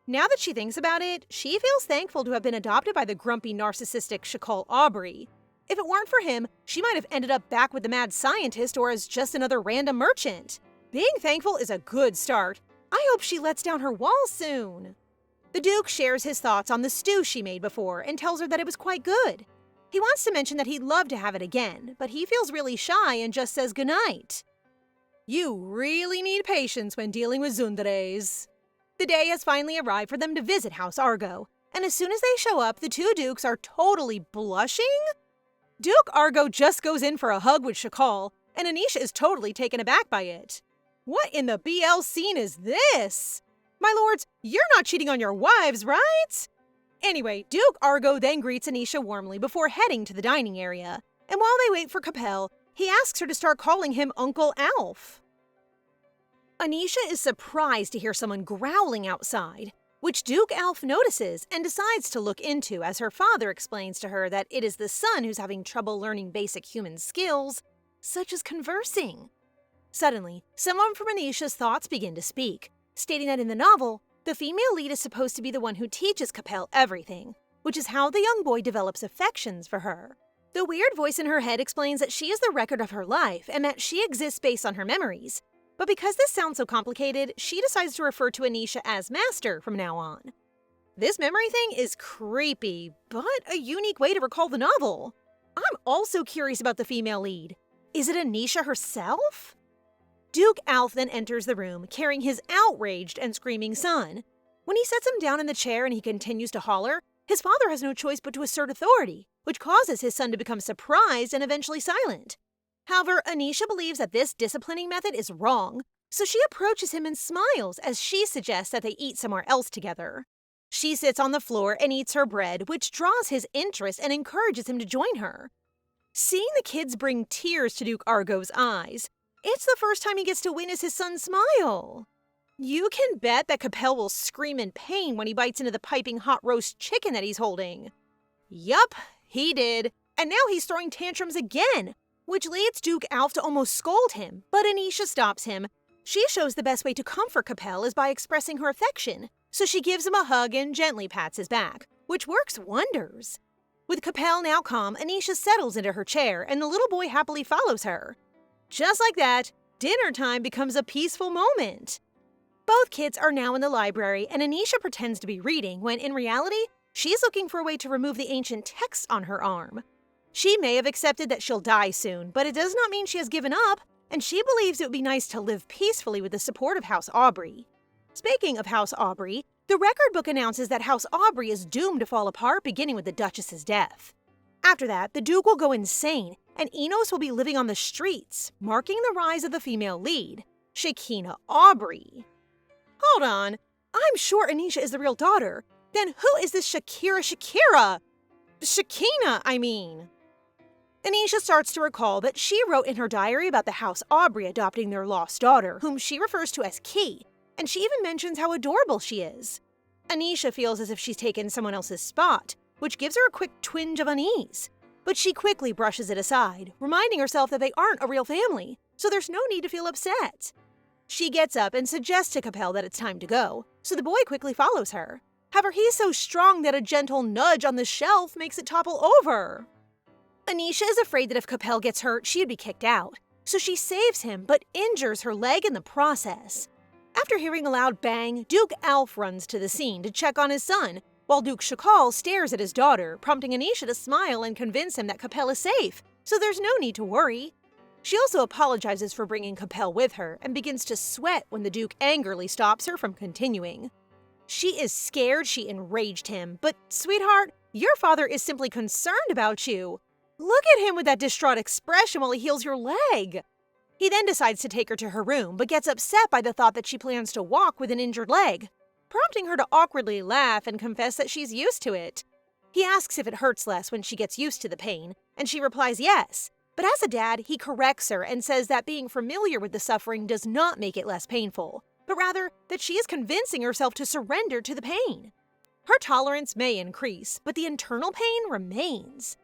Now that she thinks about it, she feels thankful to have been adopted by the grumpy, narcissistic Shakal Aubrey. If it weren't for him, she might have ended up back with the mad scientist or as just another random merchant. Being thankful is a good start. I hope she lets down her walls soon. The Duke shares his thoughts on the stew she made before and tells her that it was quite good. He wants to mention that he'd love to have it again, but he feels really shy and just says goodnight. You really need patience when dealing with Tsunderes. The day has finally arrived for them to visit House Argo, and as soon as they show up, the 2 Dukes are totally blushing? Duke Argo just goes in for a hug with Shakal, and Anisha is totally taken aback by it. What in the BL scene is this? My lords, you're not cheating on your wives, right? Anyway, Duke Argo then greets Anisha warmly before heading to the dining area, and while they wait for Capel, he asks her to start calling him Uncle Alf. Anisha is surprised to hear someone growling outside, which Duke Alf notices and decides to look into as her father explains to her that it is the son who's having trouble learning basic human skills, such as conversing. Suddenly, someone from Anisha's thoughts begin to speak, stating that in the novel, the female lead is supposed to be the one who teaches Capel everything, which is how the young boy develops affections for her. The weird voice in her head explains that she is the record of her life and that she exists based on her memories. But because this sounds so complicated, she decides to refer to Anisha as Master from now on. This memory thing is creepy, but a unique way to recall the novel. I'm also curious about the female lead. Is it Anisha herself? Duke Alf then enters the room, carrying his outraged and screaming son. When he sets him down in the chair and he continues to holler, his father has no choice but to assert authority, which causes his son to become surprised and eventually silent. However, Anisha believes that this disciplining method is wrong, so she approaches him and smiles as she suggests that they eat somewhere else together. She sits on the floor and eats her bread, which draws his interest and encourages him to join her. Seeing the kids bring tears to Duke Argo's eyes, it's the first time he gets to witness his son smile. You can bet that Capel will scream in pain when he bites into the piping hot roast chicken that he's holding. Yup, he did, and now he's throwing tantrums again, which leads Duke Alf to almost scold him, but Anisha stops him. She shows the best way to comfort Capel is by expressing her affection, so she gives him a hug and gently pats his back, which works wonders. With Capel now calm, Anisha settles into her chair and the little boy happily follows her. Just like that, dinner time becomes a peaceful moment. Both kids are now in the library and Anisha pretends to be reading when in reality, she's looking for a way to remove the ancient text on her arm. She may have accepted that she'll die soon, but it does not mean she has given up, and she believes it would be nice to live peacefully with the support of House Aubrey. Speaking of House Aubrey, the record book announces that House Aubrey is doomed to fall apart beginning with the Duchess's death. After that, the Duke will go insane, and Enos will be living on the streets, marking the rise of the female lead, Shakina Aubrey. Hold on, I'm sure Anisha is the real daughter. Then who is this Shakina, I mean? Anisha starts to recall that she wrote in her diary about the House Aubrey adopting their lost daughter, whom she refers to as Key, and she even mentions how adorable she is. Anisha feels as if she's taken someone else's spot, which gives her a quick twinge of unease. But she quickly brushes it aside, reminding herself that they aren't a real family, so there's no need to feel upset. She gets up and suggests to Capel that it's time to go, so the boy quickly follows her. However, he's so strong that a gentle nudge on the shelf makes it topple over. Anisha is afraid that if Capel gets hurt, she'd be kicked out, so she saves him but injures her leg in the process. After hearing a loud bang, Duke Alf runs to the scene to check on his son, while Duke Shakal stares at his daughter, prompting Anisha to smile and convince him that Capel is safe, so there's no need to worry. She also apologizes for bringing Capel with her and begins to sweat when the Duke angrily stops her from continuing. She is scared she enraged him, but sweetheart, your father is simply concerned about you. Look at him with that distraught expression while he heals your leg. He then decides to take her to her room, but gets upset by the thought that she plans to walk with an injured leg, prompting her to awkwardly laugh and confess that she's used to it. He asks if it hurts less when she gets used to the pain, and she replies yes. But as a dad, he corrects her and says that being familiar with the suffering does not make it less painful, but rather that she is convincing herself to surrender to the pain. Her tolerance may increase, but the internal pain remains.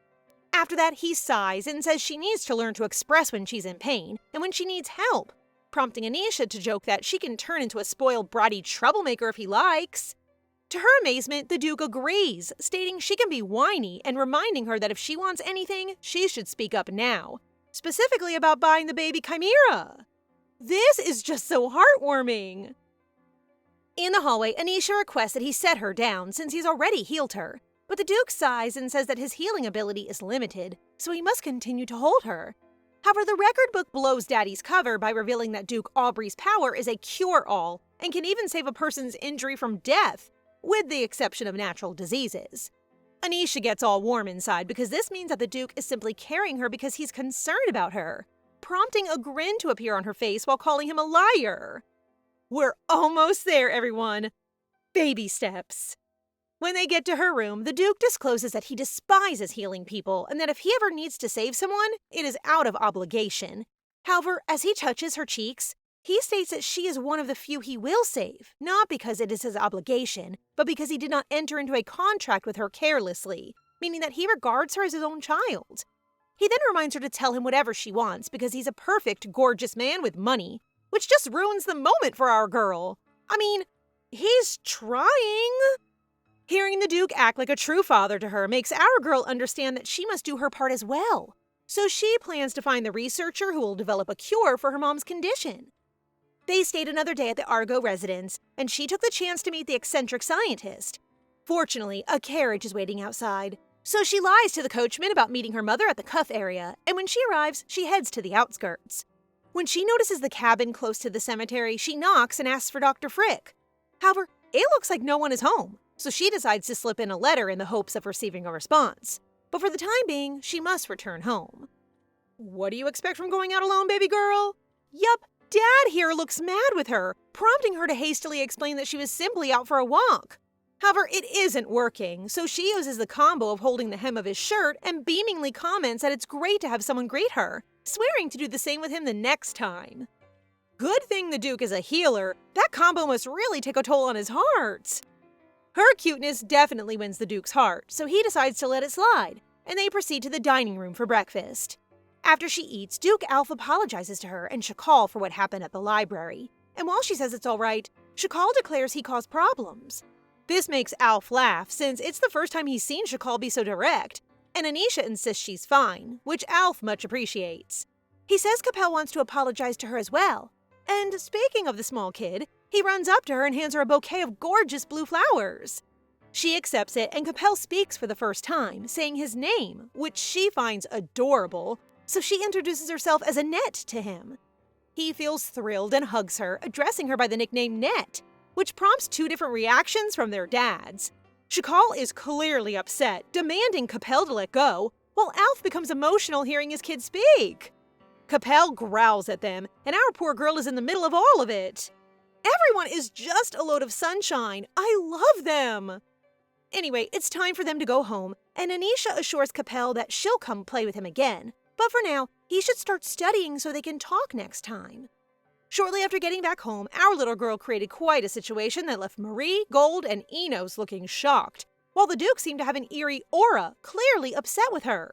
After that, he sighs and says she needs to learn to express when she's in pain and when she needs help, prompting Anisha to joke that she can turn into a spoiled, bratty troublemaker if he likes. To her amazement, the Duke agrees, stating she can be whiny and reminding her that if she wants anything, she should speak up now, specifically about buying the baby chimera. This is just so heartwarming. In the hallway, Anisha requests that he set her down since he's already healed her, but the Duke sighs and says that his healing ability is limited, so he must continue to hold her. However, the record book blows Daddy's cover by revealing that Duke Aubrey's power is a cure-all and can even save a person's injury from death, with the exception of natural diseases. Anisha gets all warm inside because this means that the Duke is simply carrying her because he's concerned about her, prompting a grin to appear on her face while calling him a liar. We're almost there, everyone. Baby steps. When they get to her room, the Duke discloses that he despises healing people and that if he ever needs to save someone, it is out of obligation. However, as he touches her cheeks, he states that she is one of the few he will save, not because it is his obligation, but because he did not enter into a contract with her carelessly, meaning that he regards her as his own child. He then reminds her to tell him whatever she wants because he's a perfect, gorgeous man with money, which just ruins the moment for our girl. I mean, he's trying. Hearing the Duke act like a true father to her makes our girl understand that she must do her part as well. So she plans to find the researcher who will develop a cure for her mom's condition. They stayed another day at the Argo residence, and she took the chance to meet the eccentric scientist. Fortunately, a carriage is waiting outside. So she lies to the coachman about meeting her mother at the cuff area, and when she arrives, she heads to the outskirts. When she notices the cabin close to the cemetery, she knocks and asks for Dr. Frick. However, it looks like no one is home, so she decides to slip in a letter in the hopes of receiving a response. But for the time being, she must return home. What do you expect from going out alone, baby girl? Yup, Dad here looks mad with her, prompting her to hastily explain that she was simply out for a walk. However, it isn't working, so she uses the combo of holding the hem of his shirt and beamingly comments that it's great to have someone greet her, swearing to do the same with him the next time. Good thing the Duke is a healer. That combo must really take a toll on his heart. Her cuteness definitely wins the Duke's heart, so he decides to let it slide, and they proceed to the dining room for breakfast. After she eats, Duke Alf apologizes to her and Shakal for what happened at the library. And while she says it's all right, Shakal declares he caused problems. This makes Alf laugh, since it's the first time he's seen Shakal be so direct, and Anisha insists she's fine, which Alf much appreciates. He says Capel wants to apologize to her as well. And speaking of the small kid, he runs up to her and hands her a bouquet of gorgeous blue flowers. She accepts it, and Capel speaks for the first time, saying his name, which she finds adorable, so she introduces herself as Annette to him. He feels thrilled and hugs her, addressing her by the nickname Net, which prompts two different reactions from their dads. Shakal is clearly upset, demanding Capel to let go, while Alf becomes emotional hearing his kid speak. Capel growls at them, and our poor girl is in the middle of all of it. Everyone is just a load of sunshine. I love them. Anyway, it's time for them to go home, and Anisha assures Capel that she'll come play with him again. But for now, he should start studying so they can talk next time. Shortly after getting back home, our little girl created quite a situation that left Marie, Gold, and Enos looking shocked, while the Duke seemed to have an eerie aura, clearly upset with her.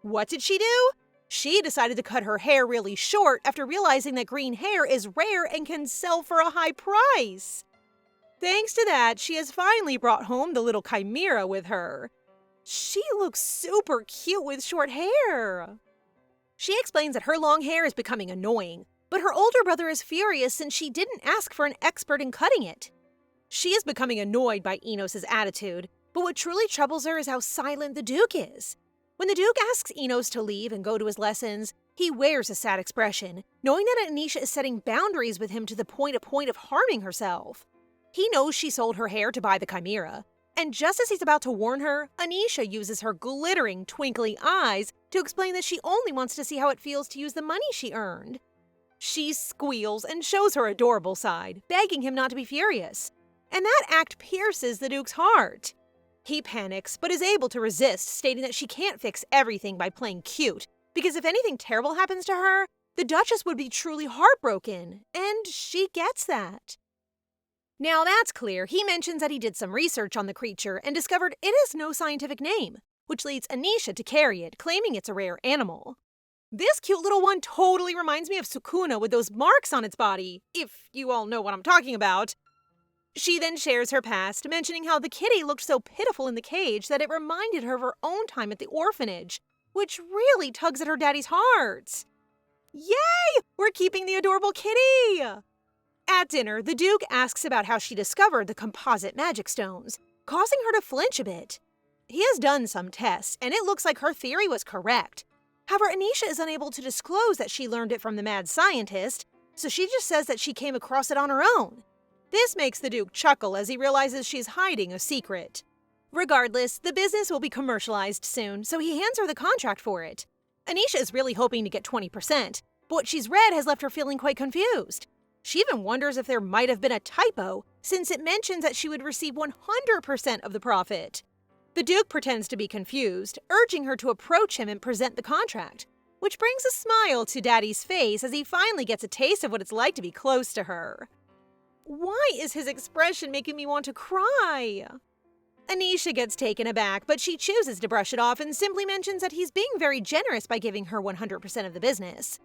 What did she do? She decided to cut her hair really short after realizing that green hair is rare and can sell for a high price. Thanks to that, she has finally brought home the little chimera with her. She looks super cute with short hair. She explains that her long hair is becoming annoying, but her older brother is furious since she didn't ask for an expert in cutting it. She is becoming annoyed by Enos' attitude, but what truly troubles her is how silent the Duke is. When the Duke asks Enos to leave and go to his lessons, he wears a sad expression, knowing that Anisha is setting boundaries with him to the point of harming herself. He knows she sold her hair to buy the chimera, and just as he's about to warn her, Anisha uses her glittering, twinkly eyes to explain that she only wants to see how it feels to use the money she earned. She squeals and shows her adorable side, begging him not to be furious. And that act pierces the Duke's heart. He panics, but is able to resist, stating that she can't fix everything by playing cute, because if anything terrible happens to her, the Duchess would be truly heartbroken, and she gets that. Now that's clear, he mentions that he did some research on the creature and discovered it has no scientific name, which leads Anisha to carry it, claiming it's a rare animal. This cute little one totally reminds me of Sukuna with those marks on its body, if you all know what I'm talking about. She then shares her past, mentioning how the kitty looked so pitiful in the cage that it reminded her of her own time at the orphanage, which really tugs at her daddy's heart. Yay! We're keeping the adorable kitty! At dinner, the Duke asks about how she discovered the composite magic stones, causing her to flinch a bit. He has done some tests, and it looks like her theory was correct. However, Anisha is unable to disclose that she learned it from the mad scientist, so she just says that she came across it on her own. This makes the Duke chuckle as he realizes she's hiding a secret. Regardless, the business will be commercialized soon, so he hands her the contract for it. Anisha is really hoping to get 20%, but what she's read has left her feeling quite confused. She even wonders if there might have been a typo, since it mentions that she would receive 100% of the profit. The Duke pretends to be confused, urging her to approach him and present the contract, which brings a smile to Daddy's face as he finally gets a taste of what it's like to be close to her. Why is his expression making me want to cry? Anisha gets taken aback, but she chooses to brush it off and simply mentions that he's being very generous by giving her 100% of the business.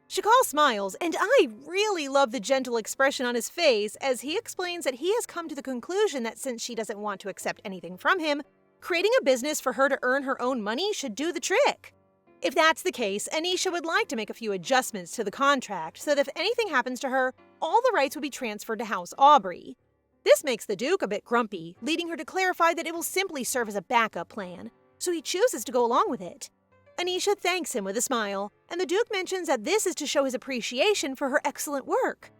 Shakal smiles, and I really love the gentle expression on his face as he explains that he has come to the conclusion that since she doesn't want to accept anything from him, creating a business for her to earn her own money should do the trick. If that's the case, Anisha would like to make a few adjustments to the contract so that if anything happens to her, all the rights would be transferred to House Aubrey. This makes the Duke a bit grumpy, leading her to clarify that it will simply serve as a backup plan, so he chooses to go along with it. Anisha thanks him with a smile, and the Duke mentions that this is to show his appreciation for her excellent work.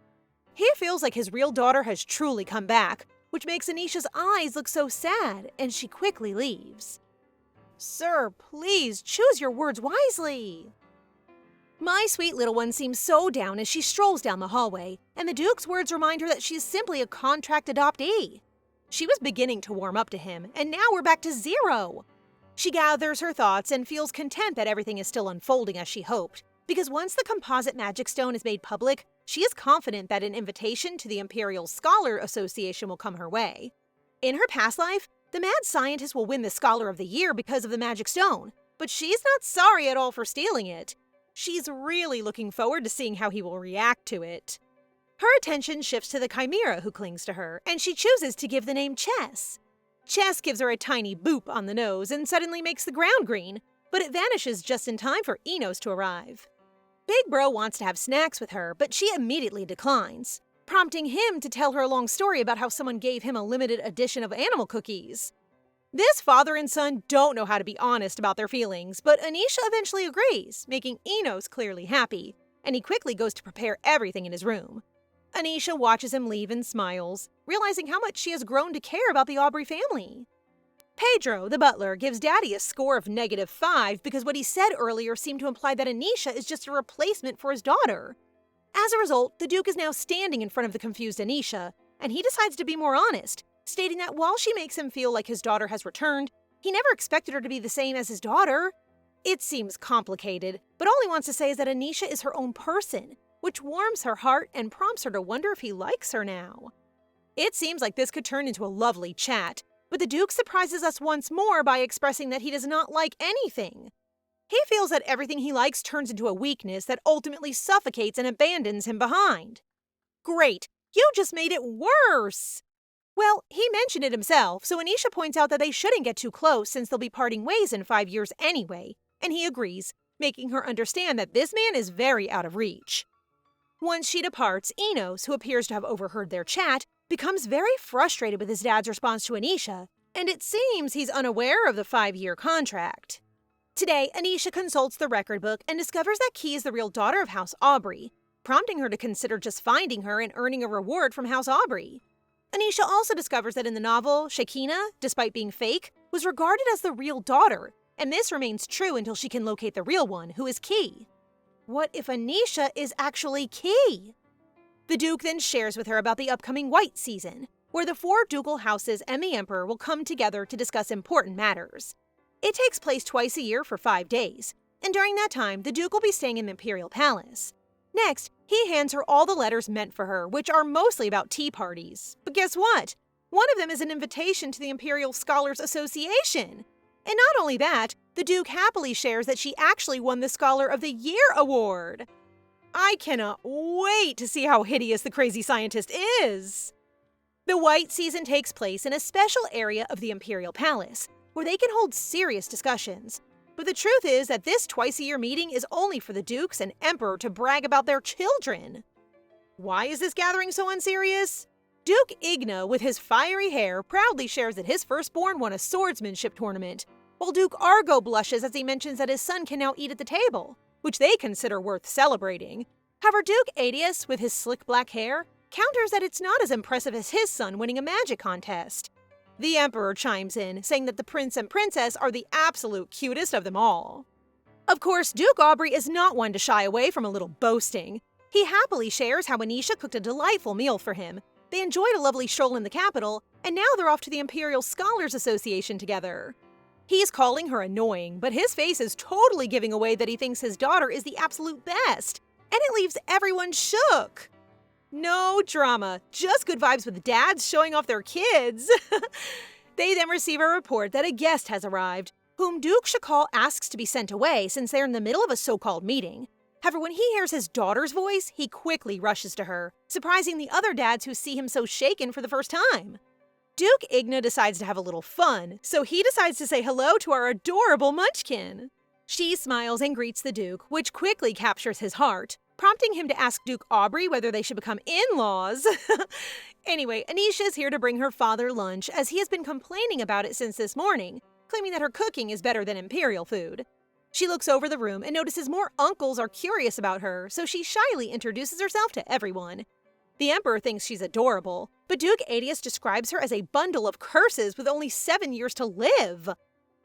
He feels like his real daughter has truly come back, which makes Anisha's eyes look so sad, and she quickly leaves. Sir, please choose your words wisely. My sweet little one seems so down as she strolls down the hallway, and the Duke's words remind her that she is simply a contract adoptee. She was beginning to warm up to him, and now we're back to zero. She gathers her thoughts and feels content that everything is still unfolding as she hoped, because once the composite magic stone is made public, she is confident that an invitation to the Imperial Scholar Association will come her way. In her past life, the mad scientist will win the Scholar of the Year because of the magic stone, but she's not sorry at all for stealing it. She's really looking forward to seeing how he will react to it. Her attention shifts to the chimera who clings to her, and she chooses to give the name Chess. Chess gives her a tiny boop on the nose and suddenly makes the ground green, but it vanishes just in time for Enos to arrive. Big Bro wants to have snacks with her, but she immediately declines, prompting him to tell her a long story about how someone gave him a limited edition of animal cookies. This father and son don't know how to be honest about their feelings, but Anisha eventually agrees, making Enos clearly happy, and he quickly goes to prepare everything in his room. Anisha watches him leave and smiles, realizing how much she has grown to care about the Aubrey family. Pedro, the butler, gives Daddy a score of -5 because what he said earlier seemed to imply that Anisha is just a replacement for his daughter. As a result, the Duke is now standing in front of the confused Anisha, and he decides to be more honest, stating that while she makes him feel like his daughter has returned, he never expected her to be the same as his daughter. It seems complicated, but all he wants to say is that Anisha is her own person, which warms her heart and prompts her to wonder if he likes her now. It seems like this could turn into a lovely chat, but the Duke surprises us once more by expressing that he does not like anything. He feels that everything he likes turns into a weakness that ultimately suffocates and abandons him behind. Great, you just made it worse! Well, he mentioned it himself, so Anisha points out that they shouldn't get too close since they'll be parting ways in 5 years anyway, and he agrees, making her understand that this man is very out of reach. Once she departs, Enos, who appears to have overheard their chat, becomes very frustrated with his dad's response to Anisha, and it seems he's unaware of the 5-year contract. Today, Anisha consults the record book and discovers that Key is the real daughter of House Aubrey, prompting her to consider just finding her and earning a reward from House Aubrey. Anisha also discovers that in the novel, Shekinah, despite being fake, was regarded as the real daughter, and this remains true until she can locate the real one, who is Key. What if Anisha is actually Key? The Duke then shares with her about the upcoming White season, where the 4 ducal houses and the Emperor will come together to discuss important matters. It takes place twice a year for 5 days, and during that time, the Duke will be staying in the Imperial Palace. Next, he hands her all the letters meant for her, which are mostly about tea parties. But guess what? One of them is an invitation to the Imperial Scholars Association. And not only that, the Duke happily shares that she actually won the Scholar of the Year award. I cannot wait to see how hideous the crazy scientist is. The White season takes place in a special area of the Imperial Palace, where they can hold serious discussions. But the truth is that this twice-a-year meeting is only for the Dukes and Emperor to brag about their children. Why is this gathering so unserious? Duke Igna, with his fiery hair, proudly shares that his firstborn won a swordsmanship tournament, while Duke Argo blushes as he mentions that his son can now eat at the table, which they consider worth celebrating. However, Duke Adius, with his slick black hair, counters that it's not as impressive as his son winning a magic contest. The Emperor chimes in, saying that the Prince and Princess are the absolute cutest of them all. Of course, Duke Aubrey is not one to shy away from a little boasting. He happily shares how Anisha cooked a delightful meal for him. They enjoyed a lovely stroll in the capital, and now they're off to the Imperial Scholars Association together. He's calling her annoying, but his face is totally giving away that he thinks his daughter is the absolute best, and it leaves everyone shook. No drama, just good vibes with dads showing off their kids. They then receive a report that a guest has arrived, whom Duke Shakal asks to be sent away since they're in the middle of a so-called meeting. However, when he hears his daughter's voice, he quickly rushes to her, surprising the other dads who see him so shaken for the first time. Duke Igna decides to have a little fun, so he decides to say hello to our adorable munchkin. She smiles and greets the Duke, which quickly captures his heart, prompting him to ask Duke Aubrey whether they should become in-laws. Anyway, Anisha is here to bring her father lunch as he has been complaining about it since this morning, claiming that her cooking is better than imperial food. She looks over the room and notices more uncles are curious about her, so she shyly introduces herself to everyone. The Emperor thinks she's adorable, but Duke Adius describes her as a bundle of curses with only 7 years to live.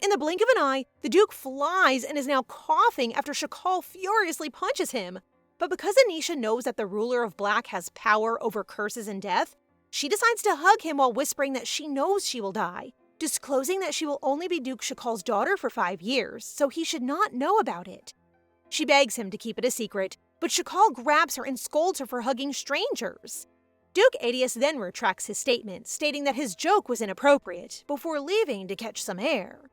In the blink of an eye, the Duke flies and is now coughing after Shakal furiously punches him. But because Anisha knows that the ruler of Black has power over curses and death, she decides to hug him while whispering that she knows she will die, disclosing that she will only be Duke Shakal's daughter for 5 years, so he should not know about it. She begs him to keep it a secret, but Shakal grabs her and scolds her for hugging strangers. Duke Adius then retracts his statement, stating that his joke was inappropriate, before leaving to catch some air.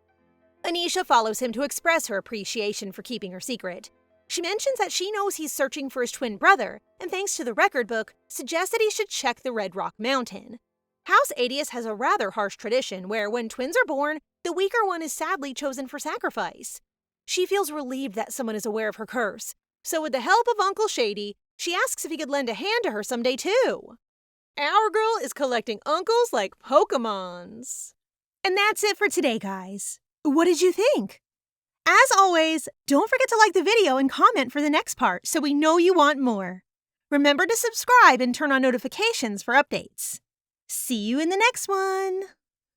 Anisha follows him to express her appreciation for keeping her secret. She mentions that she knows he's searching for his twin brother, and thanks to the record book, suggests that he should check the Red Rock Mountain. House Adius has a rather harsh tradition where, when twins are born, the weaker one is sadly chosen for sacrifice. She feels relieved that someone is aware of her curse, so with the help of Uncle Shady, she asks if he could lend a hand to her someday too. Our girl is collecting uncles like Pokemons. And that's it for today, guys. What did you think? As always, don't forget to like the video and comment for the next part so we know you want more. Remember to subscribe and turn on notifications for updates. See you in the next one!